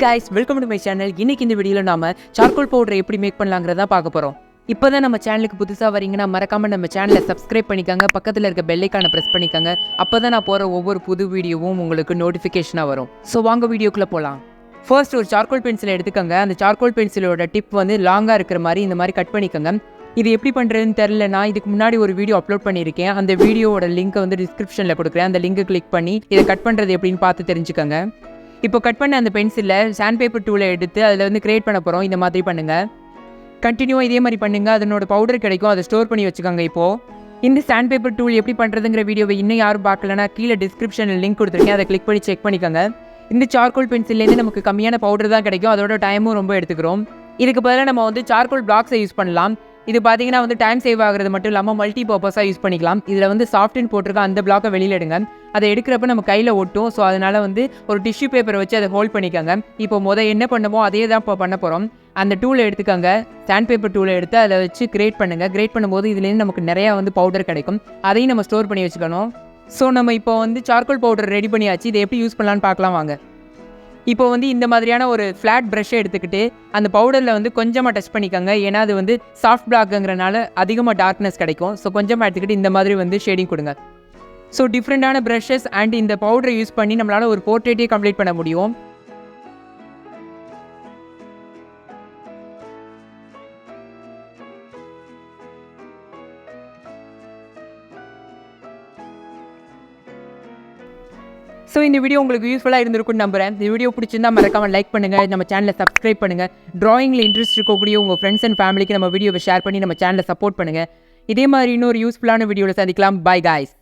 guys, welcome to my channel. இன்னைக்கு இந்த வீடியோல நாம charcoal powder எப்படி மேக் பண்ணலாம்ங்கறத பார்க்க போறோம். இப்போதான் நம்ம சேனலுக்கு புதுசா வரீங்கன்னா மறக்காம நம்ம சேனலை சப்ஸ்கிரைப் பண்ணிக்கங்க, பக்கத்துல இருக்க பெல் ஐகானை பிரஸ் பண்ணிக்கங்க. அப்பதான் நான் போற ஒவ்வொரு புது வீடியோவும் உங்களுக்கு நோட்டிஃபிகேஷனா வரும். சோ வாங்க வீடியோக்குள்ள போலாம். ஃபர்ஸ்ட் ஒரு charcoal பென்சிலை எடுத்துக்கங்க. அந்த charcoal பென்சிலோட டிப் வந்து லாங்கா இருக்கிற மாதிரி இந்த மாதிரி கட் பண்ணிக்கங்க. இது எப்படி பண்ணுறதுன்னு தெரிலனா இதுக்கு முன்னாடி ஒரு வீடியோ அப்லோட் பண்ணியிருக்கேன். அந்த வீடியோவோட லிங்க்கை வந்து டிஸ்கிரிப்ஷனில் கொடுக்குறேன். அந்த லிங்கை கிளிக் பண்ணி இதை கட் பண்ணுறது எப்படின்னு பார்த்து தெரிஞ்சுக்கோங்க. இப்போ கட் பண்ண அந்த பென்சிலில் சாண்ட் பேப்பர் டூலை எடுத்து அதில் வந்து கிரியேட் பண்ண போகிறோம். இந்த மாதிரி பண்ணுங்கள். கண்டினியூவாக இதே மாதிரி பண்ணுங்கள். அதனோட பவுடர் கிடைக்கும், அதை ஸ்டோர் பண்ணி வச்சுக்கோங்க. இப்போது இந்த சாண்ட் பேப்பர் டூல் எப்படி பண்ணுறதுங்கிற வீடியோவை இன்னும் யாரும் பார்க்கலன்னா கீழே டிஸ்கிரிப்ஷனில் லிங்க் கொடுத்துருக்கேன். அதை கிளிக் பண்ணி செக் பண்ணிக்கோங்க. இந்த சார்கோல் பென்சில்லேருந்து நமக்கு கம்மியான பவுடர் தான் கிடைக்கும், அதோட டைமும் ரொம்ப எடுத்துக்கிறோம். இதுக்கு பதிலாக நம்ம வந்து சார்கோல் பிளாக்ஸை யூஸ் பண்ணலாம். இது பார்த்தீங்கன்னா வந்து டைம் சேவ் ஆகிறது மட்டும் இல்லாமல் மல்டி பர்பஸாக யூஸ் பண்ணிக்கலாம். இதில் வந்து சாஃப்ட்னு போட்டிருக்க அந்த பிளாக்கை வெளியில் எடுங்க. அதை எடுக்கிறப்ப நம்ம கையில் ஒட்டும். ஸோ அதனால் வந்து ஒரு டிஷ்யூ பேப்பரை வச்சு அதை ஹோல்ட் பண்ணிக்கோங்க. இப்போ என்ன பண்ணமோ அதே தான் இப்போ பண்ண போகிறோம். அந்த டூலை எடுத்துக்கோங்க, சாண்ட் பேப்பர் டூலை எடுத்து அதில் வச்சு கிரியேட் பண்ணுங்கள். கிரியேட் பண்ணும்போது இதுலேருந்து நமக்கு நிறையா வந்து பவுடர் கிடைக்கும். அதையும் நம்ம ஸ்டோர் பண்ணி வச்சுக்கணும். ஸோ நம்ம இப்போ வந்து சார்கோல் பவுடர் ரெடி பண்ணியாச்சு. இதை எப்படி யூஸ் பண்ணலான்னு பார்க்கலாம் வாங்க. இப்போ வந்து இந்த மாதிரியான ஒரு ஃப்ளாட் ப்ரஷ்ஷை எடுத்துக்கிட்டு அந்த பவுடரில் வந்து கொஞ்சமாக டச் பண்ணிக்கோங்க. ஏன்னா அது வந்து சாஃப்ட் பிளாக்குங்கிறனால அதிகமாக டார்க்னஸ் கிடைக்கும். ஸோ கொஞ்சமாக எடுத்துக்கிட்டு இந்த மாதிரி வந்து ஷேடிங் கொடுங்க. ஸோ டிஃப்ரெண்ட்டான ப்ரஷஸ் அண்ட் இந்த பவுடரை யூஸ் பண்ணி நம்மளால் ஒரு போர்ட்ரேட்டே கம்ப்ளீட் பண்ண முடியும். ஸோ இந்த வீடியோ உங்களுக்கு யூஸ்ஃபுல்லாக இருந்திருக்குன்னு நம்புறேன். இந்த வீடியோ பிடிச்சிருந்தா மறக்காமல் லைக் பண்ணுங்கள், நம்ம சேனலை சப்ஸ்கிரைப் பண்ணுங்கள். ட்ராயிங்கில் இன்ட்ரெஸ்ட் இருக்கக்கூடிய உங்கள் ஃப்ரெண்ட்ஸ் அண்ட் ஃபேமிலிக்கு நம்ம வீடியோவை ஷேர் பண்ணி நம்ம சேனலை சப்போர்ட் பண்ணுங்கள். இதே மாதிரி இன்னொரு யூஸ்ஃபுல்லான வீடியோவில் சந்திக்கலாம். By guys.